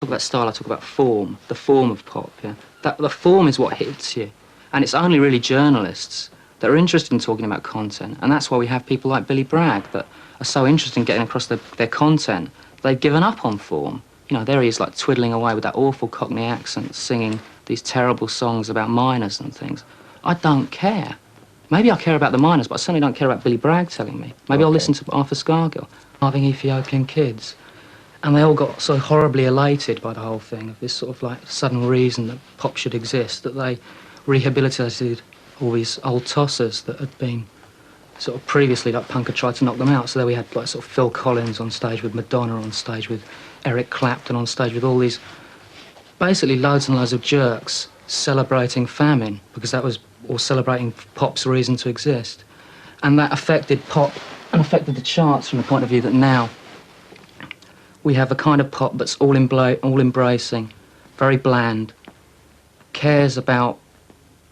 Talk about style, I talk about form, the form of pop, yeah? The form is what hits you. And it's only really journalists that are interested in talking about content. And that's why we have people like Billy Bragg that are so interested in getting across their content. They've given up on form. You know, there he is, like, twiddling away with that awful Cockney accent, singing these terrible songs about miners and things. I don't care. Maybe I care about the miners, but I certainly don't care about Billy Bragg telling me. Maybe I'll listen to Arthur Scargill, Having Ethiopian Kids. And they all got so horribly elated by the whole thing, of this sort of, like, sudden reason that pop should exist, that they rehabilitated all these old tossers that had been sort of previously, like, punk had tried to knock them out. So there we had, like, sort of Phil Collins on stage with Madonna, on stage with Eric Clapton, on stage with all these, basically loads and loads of jerks celebrating famine, because that was, or celebrating pop's reason to exist. And that affected pop and affected the charts from the point of view that now we have a kind of pop that's all embracing, very bland, cares about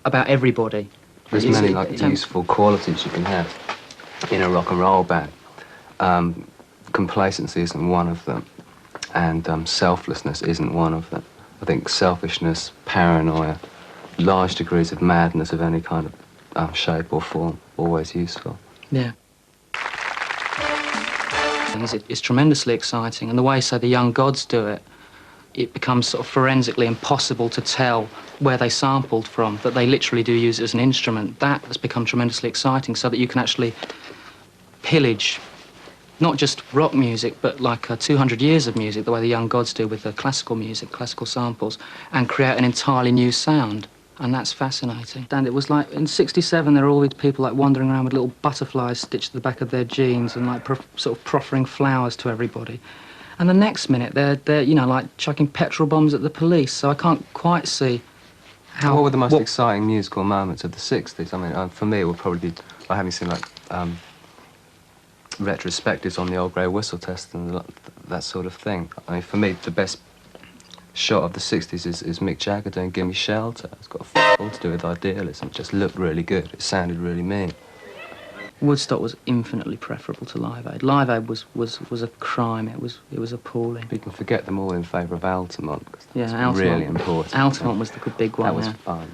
everybody. There's many, like, useful qualities you can have in a rock and roll band. Complacency isn't one of them, and selflessness isn't one of them. I think selfishness, paranoia, large degrees of madness of any kind of shape or form, always useful. Yeah. It's tremendously exciting, and the way, say, the Young Gods do it, it becomes sort of forensically impossible to tell where they sampled from, that they literally do use it as an instrument. That has become tremendously exciting, so that you can actually pillage not just rock music, but like 200 years of music, the way the Young Gods do with the classical music, classical samples, and create an entirely new sound. And that's fascinating. And it was like, in '67, there were all these people, like, wandering around with little butterflies stitched to the back of their jeans and, like, sort of proffering flowers to everybody. And the next minute, they're you know, like, chucking petrol bombs at the police. So I can't quite see how... What were the most exciting musical moments of the '60s? I mean, for me, it would probably be, like, having seen, like, retrospectives on the Old Grey Whistle Test and that sort of thing. I mean, for me, the best shot of the '60s is Mick Jagger doing Gimme Shelter. It's got all to do with idealism. It just looked really good. It sounded really mean. Woodstock was infinitely preferable to Live Aid. Live Aid was a crime. It was appalling. You can forget them all in favour of Altamont. Yeah, Altamont. Really important. Altamont was the big one. That was fun.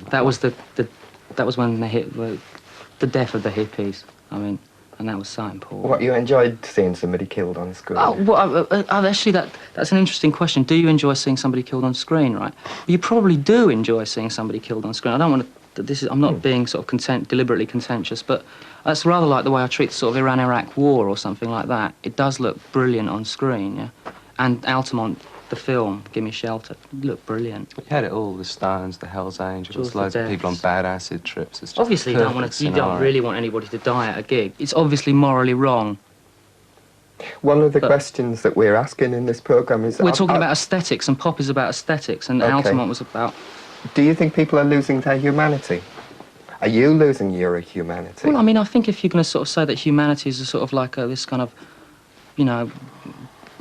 That was when they hit the death of the hippies. I mean, and that was so important. What, you enjoyed seeing somebody killed on screen? Oh, well, actually, that's an interesting question. Do you enjoy seeing somebody killed on screen, right? You probably do enjoy seeing somebody killed on screen. I don't want to... I'm not being sort of deliberately contentious, but that's rather like the way I treat the sort of Iran-Iraq war or something like that. It does look brilliant on screen, yeah? And Altamont, the film, Gimme Shelter, looked brilliant. You had it all, the Stones, the Hells Angels, loads of people on bad acid trips. It's just obviously, you don't really want anybody to die at a gig. It's obviously morally wrong. One of the questions that we're asking in this programme is... We're talking about aesthetics, and pop is about aesthetics, and Altamont was about... Do you think people are losing their humanity? Are you losing your humanity? Well, I mean, I think if you're going to sort of say that humanity is a sort of like this kind of, you know,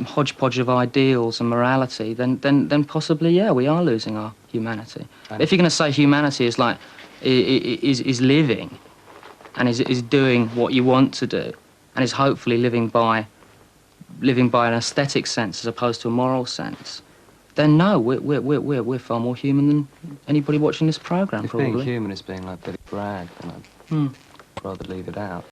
hodgepodge of ideals and morality, then possibly, yeah, we are losing our humanity. If you're going to say humanity is like, is living, and is doing what you want to do, and is hopefully living by an aesthetic sense as opposed to a moral sense, then no, we're far more human than anybody watching this programme, probably. Being human is being like Billy Bragg, and I'd rather leave it out.